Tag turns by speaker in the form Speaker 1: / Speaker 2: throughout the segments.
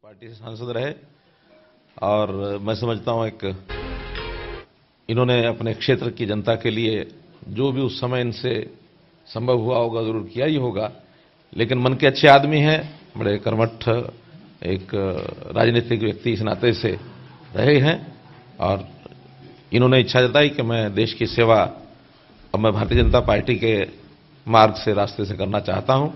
Speaker 1: Party से सांसद रहे और मैं समझता हूं इन्होंने अपने क्षेत्र की जनता के लिए जो भी उस समय इनसे संभव हुआ होगा जरूर किया ही होगा। लेकिन मन के अच्छे आदमी हैं, बड़े कर्मठ एक राजनीतिक व्यक्ति इस नाते से रहे हैं और इन्होंने इच्छा जताई कि मैं देश की सेवा अब मैं भारतीय जनता पार्टी के मार्ग से रास्ते से करना चाहता हूं।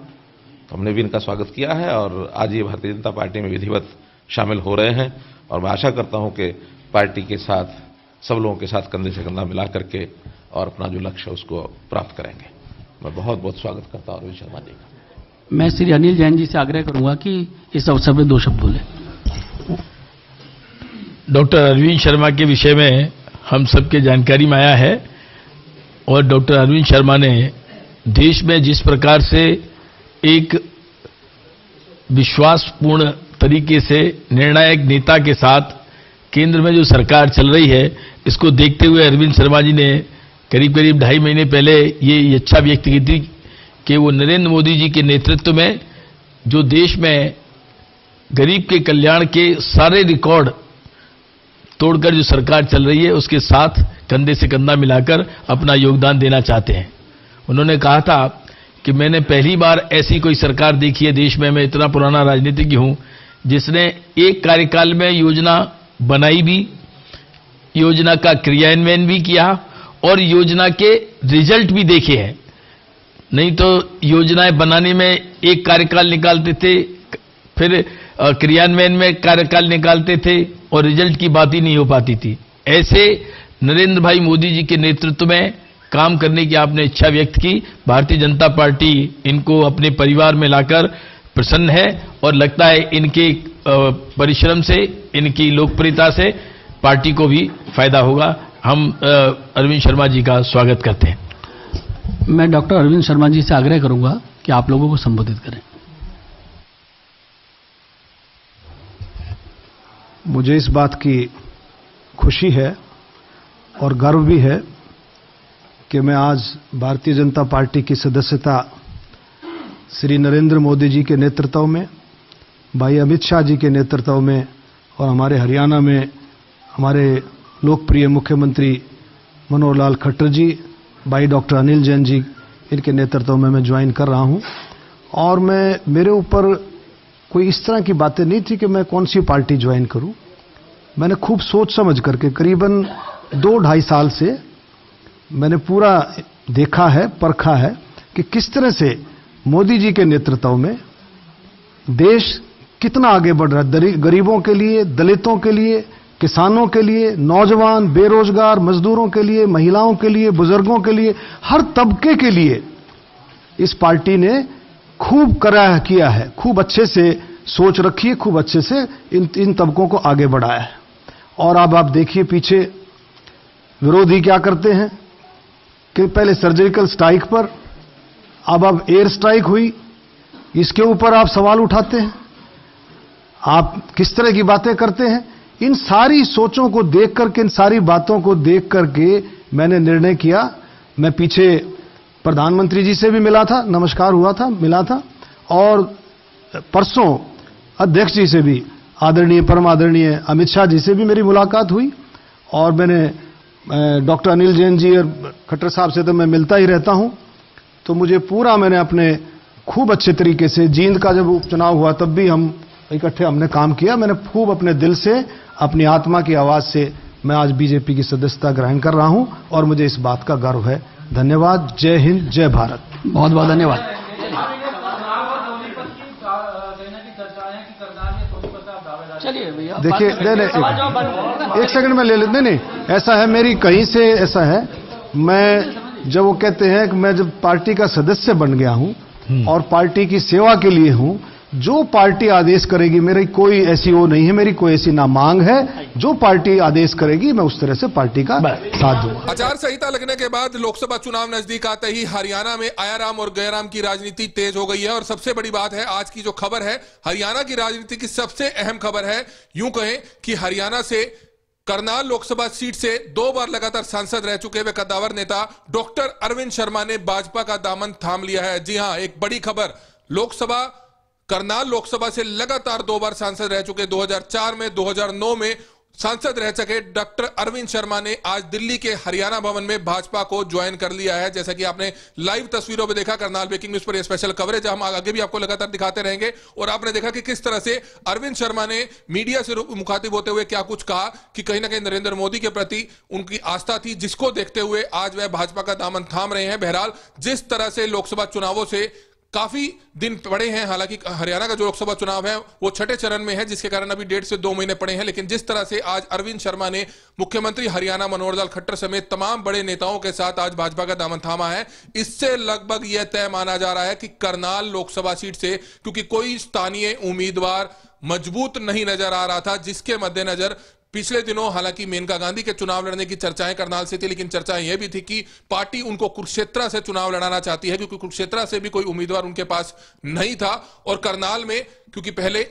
Speaker 1: हमने भी इनका स्वागत किया है और आज ये भारतीय जनता पार्टी में विधिवत शामिल हो रहे हैं और मैं आशा करता हूं कि पार्टी के साथ सब लोगों के साथ कंधे से कंधा मिला करके और अपना जो लक्ष्य है उसको प्राप्त करेंगे। मैं बहुत बहुत स्वागत करता हूं अरविंद शर्मा जी का।
Speaker 2: मैं श्री अनिल जैन जी से आग्रह करूंगा कि इस अवसर पर 2 शब्द बोले।
Speaker 3: डॉक्टर अरविंद शर्मा के विषय में हम सबके जानकारी में आया है और डॉक्टर अरविंद शर्मा ने देश में जिस प्रकार से एक विश्वासपूर्ण तरीके से निर्णायक नेता के साथ केंद्र में जो सरकार चल रही है, इसको देखते हुए अरविंद शर्मा जी ने करीब करीब 2.5 महीने पहले ये इच्छा व्यक्त की थी कि वो नरेंद्र मोदी जी के नेतृत्व में जो देश में गरीब के कल्याण के सारे रिकॉर्ड तोड़कर जो सरकार चल रही है उसके साथ कंधे से कंधा मिलाकर अपना योगदान देना चाहते हैं। उन्होंने कहा था कि मैंने पहली बार ऐसी कोई सरकार देखी है देश में, मैं इतना पुराना राजनीतिज्ञ हूं, जिसने एक कार्यकाल में योजना बनाई भी, योजना का क्रियान्वयन भी किया और योजना के रिजल्ट भी देखे हैं। नहीं तो योजनाएं बनाने में एक कार्यकाल निकालते थे, फिर क्रियान्वयन में कार्यकाल निकालते थे और रिजल्ट की बात ही नहीं हो पाती थी। ऐसे नरेंद्र भाई मोदी जी के नेतृत्व में काम करने की आपने इच्छा व्यक्त की। भारतीय जनता पार्टी इनको अपने परिवार में लाकर प्रसन्न है और लगता है इनके परिश्रम से, इनकी लोकप्रियता से पार्टी को भी फायदा होगा। हम अरविंद शर्मा जी का स्वागत करते हैं।
Speaker 2: मैं डॉक्टर अरविंद शर्मा जी से आग्रह करूंगा कि आप लोगों को संबोधित करें।
Speaker 4: मुझे इस बात की खुशी है और गर्व भी है कि मैं आज भारतीय जनता पार्टी की सदस्यता श्री नरेंद्र मोदी जी के नेतृत्व में, भाई अमित शाह जी के नेतृत्व में और हमारे हरियाणा में हमारे लोकप्रिय मुख्यमंत्री मनोहर लाल खट्टर जी, भाई डॉक्टर अनिल जैन जी, इनके नेतृत्व में मैं ज्वाइन कर रहा हूं। और मेरे ऊपर कोई इस तरह की बातें नहीं थी कि मैं कौन सी पार्टी ज्वाइन करूं। मैंने खूब सोच समझ करके करीबन 2-2.5 साल से मैंने पूरा देखा है, परखा है कि किस तरह से मोदी जी के नेतृत्व में देश कितना आगे बढ़ रहा है। गरीबों के लिए, दलितों के लिए, किसानों के लिए, नौजवान, बेरोजगार, मजदूरों के लिए, महिलाओं के लिए, बुजुर्गों के लिए, हर तबके के लिए इस पार्टी ने खूब कराह किया है, खूब अच्छे से सोच रखी है, खूब अच्छे से इन तबकों को आगे बढ़ाया है। और अब आप देखिए पीछे विरोधी क्या करते हैं कि पहले सर्जिकल स्ट्राइक पर, अब एयर स्ट्राइक हुई, इसके ऊपर आप सवाल उठाते हैं, आप किस तरह की बातें करते हैं। इन सारी सोचों को देख करके, इन सारी बातों को देख करके मैंने निर्णय किया। मैं पीछे प्रधानमंत्री जी से भी मिला था, नमस्कार हुआ था, मिला था, और परसों अध्यक्ष जी से भी, आदरणीय परम आदरणीय अमित शाह जी से भी मेरी मुलाकात हुई। और मैंने डॉक्टर अनिल जैन जी और खट्टर साहब से तो मैं मिलता ही रहता हूं, तो मुझे पूरा मैंने अपने खूब अच्छे तरीके से, जींद का जब उपचुनाव हुआ तब भी हम इकट्ठे हमने काम किया। मैंने खूब अपने दिल से, अपनी आत्मा की आवाज से मैं आज बीजेपी की सदस्यता ग्रहण कर रहा हूं और मुझे इस बात का गर्व है। धन्यवाद। जय हिंद, जय भारत।
Speaker 2: बहुत बहुत धन्यवाद। चलिए भैया,
Speaker 4: देखिए, एक सेकंड में ले लेते। नहीं, ऐसा है, मेरी कहीं से ऐसा है, मैं जब वो कहते हैं कि मैं जब पार्टी का सदस्य बन गया हूं और पार्टी की सेवा के लिए हूं, जो पार्टी आदेश करेगी, मेरी कोई ऐसी वो नहीं है, मेरी कोई ऐसी ना मांग है, जो पार्टी आदेश करेगी मैं उस तरह से पार्टी का साथ दूंगा।
Speaker 5: आचार संहिता लगने के बाद लोकसभा चुनाव नजदीक आते ही हरियाणा में आयाराम और गयाराम की राजनीति तेज हो गई है। और सबसे बड़ी बात है, आज की जो खबर है, हरियाणा की राजनीति की सबसे अहम खबर है, यूं कहें कि हरियाणा से करनाल लोकसभा सीट से 2 बार लगातार सांसद रह चुके हुए कद्दावर नेता डॉक्टर अरविंद शर्मा ने भाजपा का दामन थाम लिया है। जी हां, एक बड़ी खबर, लोकसभा करनाल लोकसभा से लगातार 2 बार सांसद रह चुके, 2004 में, 2009 में सांसद रह चुके डॉक्टर अरविंद शर्मा ने आज दिल्ली के हरियाणा भवन में भाजपा को ज्वाइन कर लिया है। जैसा कि आपने लाइव तस्वीरों में देखा, करनाल ब्रेकिंग न्यूज पर यह स्पेशल कवरेज हम आगे भी आपको लगातार दिखाते रहेंगे। और आपने देखा कि किस तरह से अरविंद शर्मा ने मीडिया से मुखातिब होते हुए क्या कुछ कहा कि कहीं ना कहीं नरेंद्र मोदी के प्रति उनकी आस्था थी, जिसको देखते हुए आज वह भाजपा का दामन थाम रहे हैं। बहरहाल जिस तरह से लोकसभा चुनावों से काफी दिन पड़े हैं, हालांकि हरियाणा का जो लोकसभा चुनाव है वो छठे चरण में है, जिसके कारण अभी 1.5 से 2 महीने पड़े हैं, लेकिन जिस तरह से आज अरविंद शर्मा ने मुख्यमंत्री हरियाणा मनोहर लाल खट्टर समेत तमाम बड़े नेताओं के साथ आज भाजपा का दामन थामा है, इससे लगभग यह तय माना जा रहा है कि करनाल लोकसभा सीट से, क्योंकि कोई स्थानीय उम्मीदवार मजबूत नहीं नजर आ रहा था, जिसके मद्देनजर पिछले दिनों हालांकि मेनका गांधी के चुनाव लड़ने की चर्चाएं करनाल से थी, लेकिन चर्चाएं यह भी थी कि पार्टी उनको कुरुक्षेत्र से चुनाव लड़ाना चाहती है, क्योंकि कुरुक्षेत्र से भी कोई उम्मीदवार उनके पास नहीं था। और करनाल में क्योंकि पहले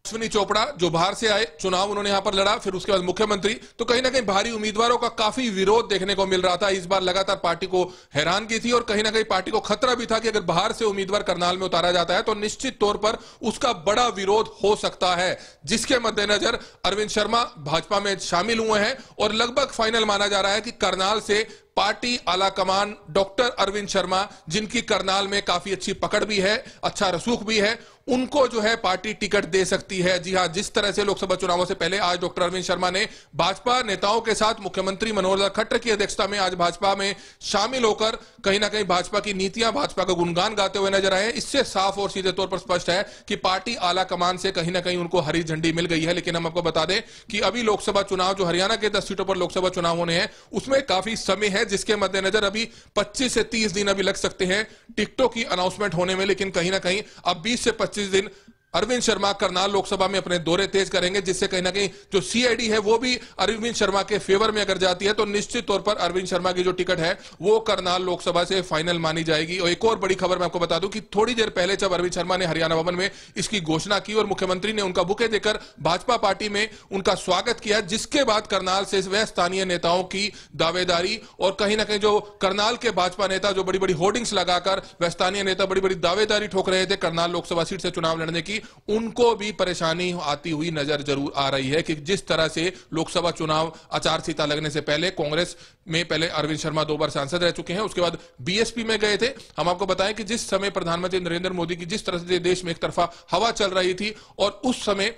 Speaker 5: अश्विनी चोपड़ा जो बाहर से आए, चुनाव उन्होंने यहां पर लड़ा, फिर उसके बाद मुख्यमंत्री, तो कहीं ना कहीं भारी उम्मीदवारों का काफी विरोध देखने को मिल रहा था। इस बार लगातार पार्टी को हैरान की थी और कहीं ना कहीं पार्टी को खतरा भी था कि अगर बाहर से उम्मीदवार करनाल में उतारा जाता है तो निश्चित तौर पर उसका बड़ा विरोध हो सकता है, जिसके मद्देनजर अरविंद शर्मा भाजपा में शामिल हुए हैं और लगभग फाइनल माना जा रहा है कि करनाल से पार्टी आलाकमान डॉक्टर अरविंद शर्मा, जिनकी करनाल में काफी अच्छी पकड़ भी है, अच्छा रसूख भी है, उनको जो है पार्टी टिकट दे सकती है। जी हां, जिस तरह से लोकसभा चुनावों से पहले आज डॉक्टर अरविंद शर्मा ने भाजपा नेताओं के साथ मुख्यमंत्री मनोहर लाल खट्टर की अध्यक्षता में आज भाजपा में शामिल होकर कहीं ना कहीं भाजपा की नीतियां, भाजपा का गुणगान गाते हुए नजर आए। इससे साफ और सीधे तौर पर स्पष्ट है कि पार्टी आला कमान से कहीं ना कहीं उनको हरी झंडी मिल गई है। लेकिन हम आपको बता दें कि अभी लोकसभा चुनाव जो हरियाणा के 10 सीटों पर लोकसभा चुनाव होने हैं, उसमें काफी समय है, जिसके मद्देनजर अभी 25 से 30 दिन अभी लग सकते हैं टिकटों की अनाउंसमेंट होने में। लेकिन कहीं ना कहीं अब 20 से 25 दिन अरविंद शर्मा करनाल लोकसभा में अपने दौरे तेज करेंगे, जिससे कहीं ना कहीं जो सीआईडी है वो भी अरविंद शर्मा के फेवर में अगर जाती है तो निश्चित तौर पर अरविंद शर्मा की जो टिकट है वो करनाल लोकसभा से फाइनल मानी जाएगी। और एक और बड़ी खबर मैं आपको बता दूं कि थोड़ी देर पहले जब अरविंद शर्मा ने हरियाणा भवन में इसकी घोषणा की और मुख्यमंत्री ने उनका बुके देकर भाजपा पार्टी में उनका स्वागत किया, जिसके बाद करनाल से वह स्थानीय नेताओं की दावेदारी और कहीं ना कहीं जो करनाल के भाजपा नेता जो बड़ी बड़ी होर्डिंग्स लगाकर वह स्थानीय नेता बड़ी बड़ी दावेदारी ठोक रहे थे करनाल लोकसभा सीट से चुनाव लड़ने की, उनको भी परेशानी आती हुई नजर जरूर आ रही है कि जिस तरह से लोकसभा चुनाव आचार संहिता लगने से पहले कांग्रेस में पहले अरविंद शर्मा 2 बार सांसद रह चुके हैं, उसके बाद बीएसपी में गए थे। हम आपको बताएं कि जिस समय प्रधानमंत्री नरेंद्र मोदी की जिस तरह से देश में एक तरफा हवा चल रही थी और उस समय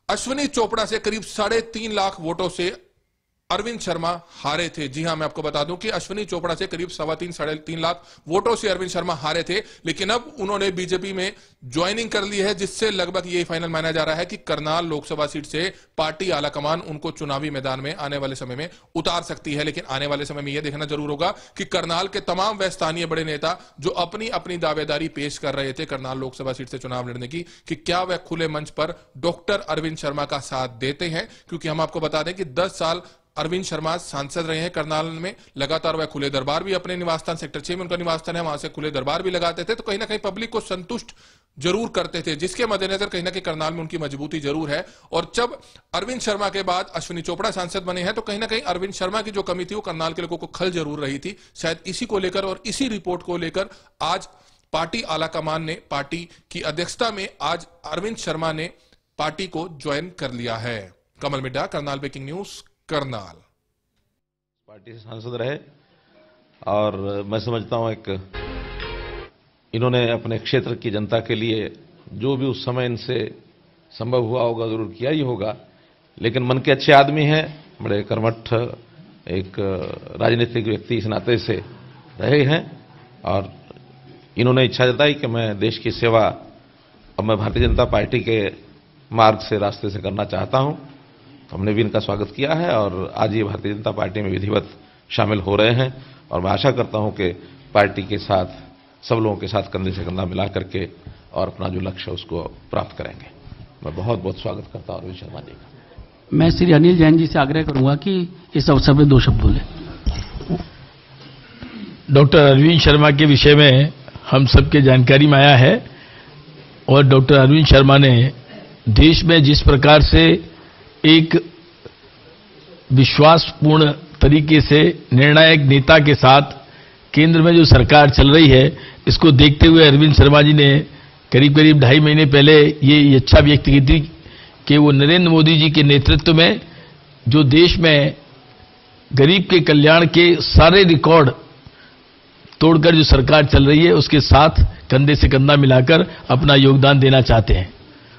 Speaker 5: अश्विनी चोपड़ा से करीब 3.5 लाख वोटों से अरविंद शर्मा हारे थे। जी हां, मैं आपको बता दूं कि अश्विनी चोपड़ा से करीब 3.5 लाख वोटों से अरविंद शर्मा हारे थे, लेकिन अब उन्होंने बीजेपी में ज्वाइनिंग कर ली है, जिससे लगभग यही फाइनल माना जा रहा है कि करनाल लोकसभा सीट से पार्टी आलाकमान उनको चुनावी मैदान में आने वाले समय में उतार सकती है। लेकिन आने वाले समय में यह देखना जरूर होगा कि करनाल के तमाम व स्थानीय बड़े नेता जो अपनी अपनी दावेदारी पेश कर रहे थे करनाल लोकसभा सीट से चुनाव लड़ने की, कि क्या वह खुले मंच पर डॉक्टर अरविंद शर्मा का साथ देते हैं। क्योंकि हम आपको बता दें कि 10 साल अरविंद शर्मा सांसद रहे हैं करनाल में, लगातार वह खुले दरबार भी अपने निवासस्थान सेक्टर 6 में उनका निवासस्थान है, वहां से खुले दरबार भी लगाते थे, तो कहीं ना कहीं पब्लिक को संतुष्ट जरूर करते थे, जिसके मद्देनजर कहीं ना कहीं करनाल में उनकी मजबूती जरूर है। और जब अरविंद शर्मा के बाद अश्विनी चोपड़ा सांसद बने हैं तो कहीं ना कहीं अरविंद शर्मा की जो कमी थी वो करनाल के लोगों को खल जरूर रही थी। शायद इसी को लेकर और इसी रिपोर्ट को लेकर आज पार्टी आलाकमान ने पार्टी की अध्यक्षता में आज अरविंद शर्मा ने पार्टी को ज्वाइन कर लिया है। Kamal Midda, Karnal breaking news, Karnal.
Speaker 1: Party से सांसद रहे और मैं समझता हूं इन्होंने अपने क्षेत्र की जनता के लिए जो भी उस समय इनसे संभव हुआ होगा जरूर किया ही होगा। लेकिन मन के अच्छे आदमी हैं, बड़े कर्मठ एक राजनीतिक व्यक्ति इस नाते से रहे हैं और इन्होंने इच्छा जताई कि मैं देश की सेवा अब मैं भारतीय जनता पार्टी के मार्ग से रास्ते से करना चाहता हूं। हमने भी इनका स्वागत किया है और आज ये भारतीय जनता पार्टी में विधिवत शामिल हो रहे हैं और मैं आशा करता हूं कि पार्टी के साथ सब लोगों के साथ कंधे से कंधा मिला करके और अपना जो लक्ष्य है उसको प्राप्त करेंगे। मैं बहुत बहुत स्वागत करता हूं अरविंद शर्मा जी का।
Speaker 2: मैं श्री अनिल जैन जी से आग्रह करूंगा कि इस अवसर पर 2 शब्द बोले।
Speaker 3: डॉक्टर अरविंद शर्मा के विषय में हम सबके जानकारी में आया है और डॉक्टर अरविंद शर्मा ने देश में जिस प्रकार से एक विश्वासपूर्ण तरीके से निर्णायक नेता के साथ केंद्र में जो सरकार चल रही है, इसको देखते हुए अरविंद शर्मा जी ने करीब करीब 2.5 महीने पहले ये इच्छा व्यक्त की थी कि वो नरेंद्र मोदी जी के नेतृत्व में जो देश में गरीब के कल्याण के सारे रिकॉर्ड तोड़कर जो सरकार चल रही है उसके साथ कंधे से कंधा मिलाकर अपना योगदान देना चाहते हैं।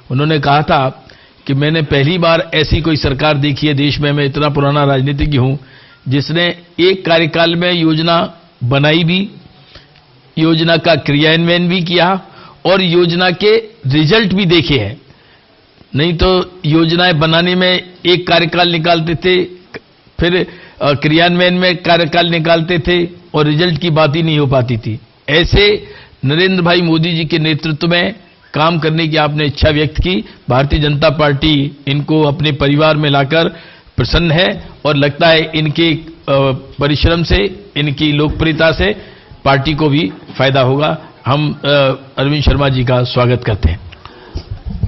Speaker 3: उन्होंने कहा था कि मैंने पहली बार ऐसी कोई सरकार देखी है देश में, मैं इतना पुराना राजनीतिज्ञ हूं, जिसने एक कार्यकाल में योजना बनाई भी, योजना का क्रियान्वयन भी किया और योजना के रिजल्ट भी देखे हैं। नहीं तो योजनाएं बनाने में एक कार्यकाल निकालते थे, फिर क्रियान्वयन में कार्यकाल निकालते थे और रिजल्ट की बात ही नहीं हो पाती थी। ऐसे नरेंद्र भाई मोदी जी के नेतृत्व में काम करने की आपने इच्छा व्यक्त की। भारतीय जनता पार्टी इनको अपने परिवार में लाकर प्रसन्न है और लगता है इनके परिश्रम से, इनकी लोकप्रियता से पार्टी को भी फायदा होगा। हम अरविंद शर्मा जी का स्वागत करते हैं।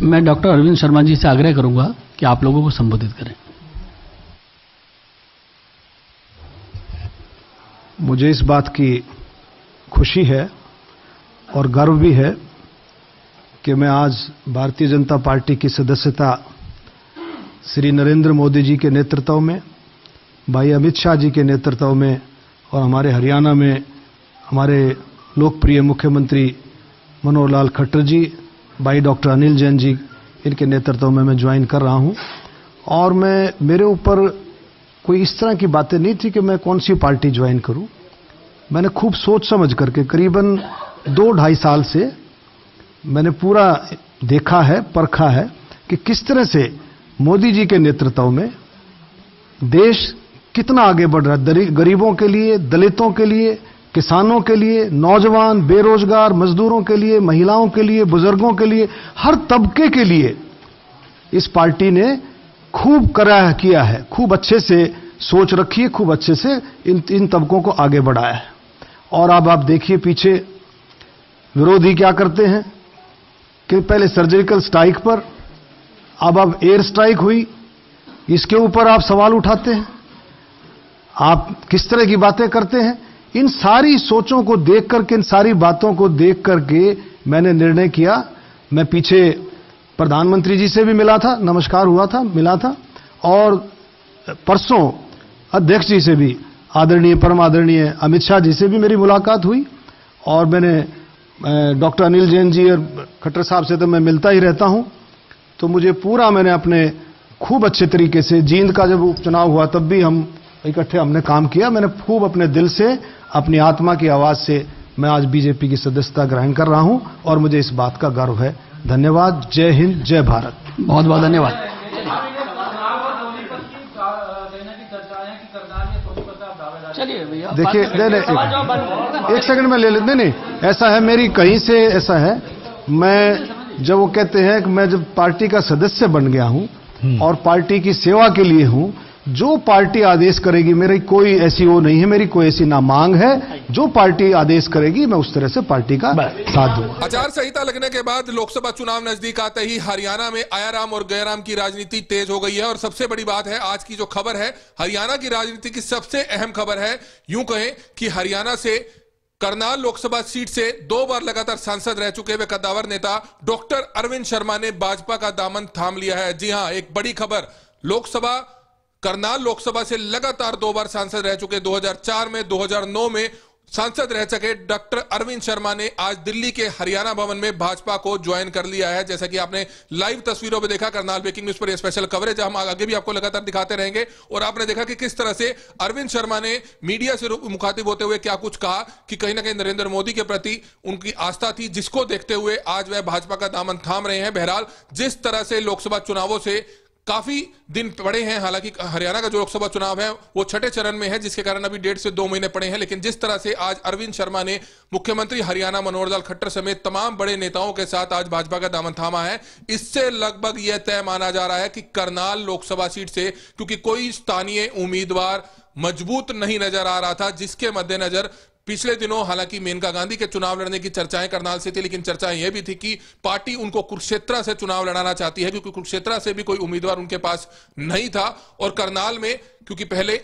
Speaker 2: मैं डॉक्टर अरविंद शर्मा जी से आग्रह करूंगा कि आप लोगों को संबोधित करें।
Speaker 4: मुझे इस बात की खुशी है और गर्व भी है कि मैं आज भारतीय जनता पार्टी की सदस्यता श्री नरेंद्र मोदी जी के नेतृत्व में, भाई अमित शाह जी के नेतृत्व में और हमारे हरियाणा में हमारे लोकप्रिय मुख्यमंत्री मनोहर लाल खट्टर जी, भाई डॉक्टर अनिल जैन जी, इनके नेतृत्व में मैं ज्वाइन कर रहा हूं। और मेरे ऊपर कोई इस तरह की बातें नहीं थी कि मैं कौन सी पार्टी ज्वाइन करूं। मैंने खूब सोच समझ करके करीबन 2-2.5 साल से मैंने पूरा देखा है, परखा है कि किस तरह से मोदी जी के नेतृत्व में देश कितना आगे बढ़ रहा है, गरीबों के लिए, दलितों के लिए, किसानों के लिए, नौजवान, बेरोजगार, मजदूरों के लिए, महिलाओं के लिए, बुजुर्गों के लिए, हर तबके के लिए इस पार्टी ने खूब किया है, खूब अच्छे से सोच रखी है, खूब अच्छे से इन तबकों को आगे बढ़ाया है। और अब आप देखिए पीछे विरोधी क्या करते हैं कि पहले सर्जिकल स्ट्राइक पर, अब एयर स्ट्राइक हुई, इसके ऊपर आप सवाल उठाते हैं, आप किस तरह की बातें करते हैं। इन सारी सोचों को देख करके, इन सारी बातों को देख करके मैंने निर्णय किया। मैं पीछे प्रधानमंत्री जी से भी मिला था, नमस्कार हुआ था, मिला था, और परसों अध्यक्ष जी से भी, आदरणीय परम आदरणीय अमित शाह जी से भी मेरी मुलाकात हुई। और मैंने डॉक्टर अनिल जैन जी और खट्टर साहब से तो मैं मिलता ही रहता हूं। तो मुझे पूरा, मैंने अपने खूब अच्छे तरीके से, जींद का जब उपचुनाव हुआ तब भी हम इकट्ठे हमने काम किया। मैंने खूब अपने दिल से, अपनी आत्मा की आवाज से मैं आज बीजेपी की सदस्यता ग्रहण कर रहा हूं और मुझे इस बात का गर्व है। धन्यवाद। जय हिंद, जय भारत।
Speaker 2: बहुत बहुत धन्यवाद। चलिए भैया,
Speaker 4: देखिए, एक सेकंड में ले लेते। नहीं, ऐसा है, मेरी कहीं से ऐसा है, मैं जब वो कहते हैं कि मैं जब पार्टी का सदस्य बन गया हूं और पार्टी की सेवा के लिए हूं, जो पार्टी आदेश करेगी, मेरी कोई ऐसी वो नहीं है, मेरी कोई ऐसी ना मांग है, जो पार्टी आदेश करेगी मैं उस तरह से पार्टी का साथ दूंगा।
Speaker 5: आचार संहिता लगने के बाद लोकसभा चुनाव नजदीक आते ही हरियाणा में आयाराम और गयाराम की राजनीति तेज हो गई है। और सबसे बड़ी बात है, आज की जो खबर है, हरियाणा की राजनीति की सबसे अहम खबर है। यूं कहें कि हरियाणा से करनाल लोकसभा सीट से 2 बार लगातार सांसद रह चुके हुए कद्दावर नेता डॉक्टर अरविंद शर्मा ने भाजपा का दामन थाम लिया है। जी हां, एक बड़ी खबर, लोकसभा, करनाल लोकसभा से लगातार 2 बार सांसद रह चुके, 2004 में, 2009 में सांसद रह सके डॉक्टर अरविंद शर्मा ने आज दिल्ली के हरियाणा भवन में भाजपा को ज्वाइन कर लिया है। जैसा कि आपने लाइव तस्वीरों में देखा, करनाल ब्रेकिंग न्यूज पर यह स्पेशल कवरेज हम आगे भी आपको लगातार दिखाते रहेंगे। और आपने देखा कि किस तरह से अरविंद शर्मा ने मीडिया से मुखातिब होते हुए क्या कुछ कहा कि कहीं ना कहीं नरेंद्र मोदी के प्रति उनकी आस्था थी, जिसको देखते हुए आज वह भाजपा का दामन थाम रहे हैं। बहरहाल, जिस तरह से लोकसभा चुनावों से काफी दिन पड़े हैं, हालांकि हरियाणा का जो लोकसभा चुनाव है वो 6ठे चरण में है, जिसके कारण अभी 1.5 से 2 महीने पड़े हैं, लेकिन जिस तरह से आज अरविंद शर्मा ने मुख्यमंत्री हरियाणा मनोहर लाल खट्टर समेत तमाम बड़े नेताओं के साथ आज भाजपा का दामन थामा है, इससे लगभग यह तय माना जा रहा है कि करनाल लोकसभा सीट से, क्योंकि कोई स्थानीय उम्मीदवार मजबूत नहीं नजर आ रहा था, जिसके मद्देनजर पिछले दिनों हालांकि मेनका गांधी के चुनाव लड़ने की चर्चाएं करनाल से थी, लेकिन चर्चाएं यह भी थी कि पार्टी उनको कुरुक्षेत्र से चुनाव लड़ाना चाहती है, क्योंकि कुरुक्षेत्र से भी कोई उम्मीदवार उनके पास नहीं था। और करनाल में क्योंकि पहले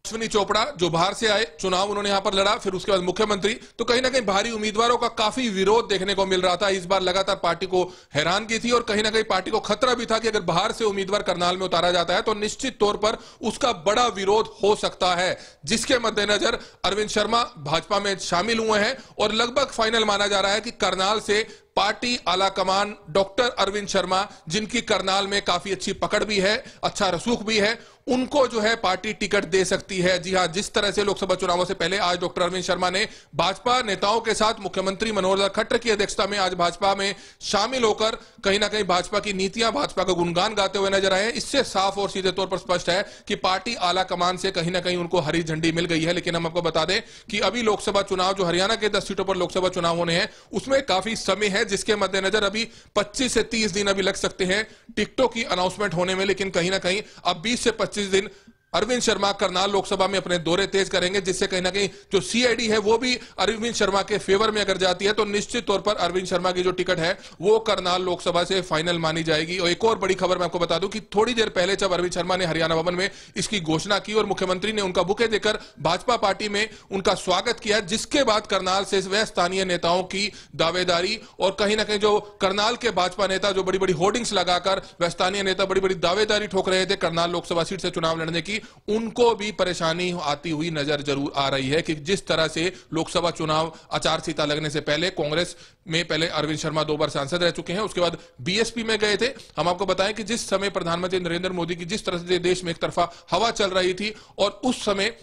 Speaker 5: अश्विनी चोपड़ा जो बाहर से आए, चुनाव उन्होंने यहां पर लड़ा, फिर उसके बाद मुख्यमंत्री, तो कहीं ना कहीं बाहरी उम्मीदवारों का काफी विरोध देखने को मिल रहा था। इस बार लगातार पार्टी को हैरान की थी और कहीं ना कहीं पार्टी को खतरा भी था कि अगर बाहर से उम्मीदवार करनाल में उतारा जाता है तो निश्चित तौर पर उसका बड़ा विरोध हो सकता है, जिसके मद्देनजर अरविंद शर्मा भाजपा में शामिल हुए हैं और लगभग फाइनल माना जा रहा है कि करनाल से पार्टी आलाकमान डॉक्टर अरविंद शर्मा, जिनकी करनाल में काफी अच्छी पकड़ भी है, अच्छा रसूख भी है, उनको जो है पार्टी टिकट दे सकती है। जी हां, जिस तरह से लोकसभा चुनावों से पहले आज डॉक्टर अरविंद शर्मा ने भाजपा नेताओं के साथ मुख्यमंत्री मनोहर लाल खट्टर की अध्यक्षता में आज भाजपा में शामिल होकर कहीं ना कहीं भाजपा की नीतियां, भाजपा का गुणगान गाते हुए नजर आए हैं। इससे साफ और सीधे तौर पर स्पष्ट है कि पार्टी आला कमान से कहीं ना कहीं उनको हरी झंडी मिल गई है। लेकिन हम आपको बता दें कि अभी लोकसभा चुनाव जो हरियाणा के 10 सीटों पर लोकसभा चुनाव होने हैं उसमें काफी समय है, जिसके मद्देनजर अभी 25 से 30 दिन अभी लग सकते हैं टिकटों की अनाउंसमेंट होने में। लेकिन कहीं ना कहीं अब 20 से 25 दिन अरविंद शर्मा करनाल लोकसभा में अपने दौरे तेज करेंगे, जिससे कहीं ना कहीं जो सीआईडी है वो भी अरविंद शर्मा के फेवर में अगर जाती है तो निश्चित तौर पर अरविंद शर्मा की जो टिकट है वो करनाल लोकसभा से फाइनल मानी जाएगी। और एक और बड़ी खबर मैं आपको बता दूं कि थोड़ी देर पहले जब अरविंद शर्मा ने हरियाणा भवन में इसकी घोषणा की और मुख्यमंत्री ने उनका बुके देकर भाजपा पार्टी में उनका स्वागत किया, जिसके बाद करनाल से वह स्थानीय नेताओं की दावेदारी और कहीं ना कहीं जो करनाल के भाजपा नेता जो बड़ी बड़ी होर्डिंग्स लगाकर वह स्थानीय नेता बड़ी बड़ी दावेदारी ठोक रहे थे करनाल लोकसभा सीट से चुनाव लड़ने की, उनको भी परेशानी आती हुई नजर जरूर आ रही है कि जिस तरह से लोकसभा चुनाव आचार संहिता लगने से पहले कांग्रेस में पहले अरविंद शर्मा 2 बार सांसद रह चुके हैं, उसके बाद बीएसपी में गए थे। हम आपको बताएं कि जिस समय प्रधानमंत्री नरेंद्र मोदी की जिस तरह से देश में एक तरफा हवा चल रही थी और उस समय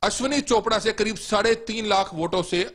Speaker 5: अश्विनी चोपड़ा से करीब 3.5 लाख वोटों से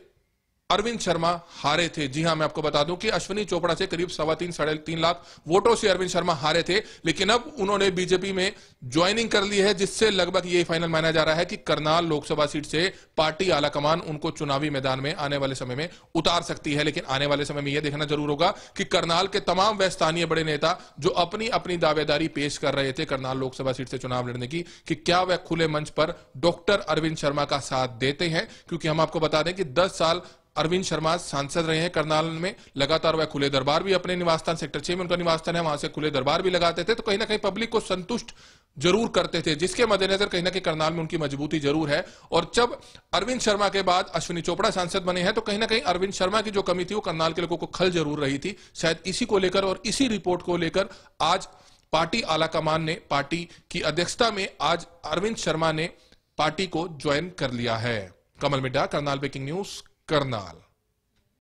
Speaker 5: अरविंद शर्मा हारे थे। जी हां, मैं आपको बता दूं कि अश्विनी चोपड़ा से करीब 3.5 लाख वोटों से अरविंद शर्मा हारे थे। लेकिन अब उन्होंने बीजेपी में ज्वाइनिंग कर ली है, जिससे लगभग ये फाइनल माना जा रहा है कि करनाल लोकसभा सीट से पार्टी आलाकमान उनको चुनावी मैदान में आने वाले समय में उतार सकती है। लेकिन आने वाले समय में यह देखना जरूर होगा कि करनाल के तमाम वह स्थानीय बड़े नेता जो अपनी अपनी दावेदारी पेश कर रहे थे करनाल लोकसभा सीट से चुनाव लड़ने की, कि क्या वह खुले मंच पर डॉक्टर अरविंद शर्मा का साथ देते हैं। क्योंकि हम आपको बता दें कि 10 साल अरविंद शर्मा सांसद रहे हैं करनाल में, लगातार वह खुले दरबार भी अपने निवासस्थान सेक्टर 6 में उनका निवासस्थान है, वहां से खुले दरबार भी लगाते थे, तो कहीं ना कहीं पब्लिक को संतुष्ट जरूर करते थे, जिसके मद्देनजर कहीं ना कहीं करनाल में उनकी मजबूती जरूर है। और जब अरविंद शर्मा के बाद अश्विनी चोपड़ा सांसद बने हैं तो कहीं ना कहीं अरविंद शर्मा की जो कमी थी वो करनाल के लोगों को खल जरूर रही थी। शायद इसी को लेकर और इसी रिपोर्ट को लेकर आज पार्टी आलाकमान ने पार्टी की अध्यक्षता में आज अरविंद शर्मा ने पार्टी को ज्वाइन कर लिया है। Kamal Midda, Karnal breaking news, Karnal.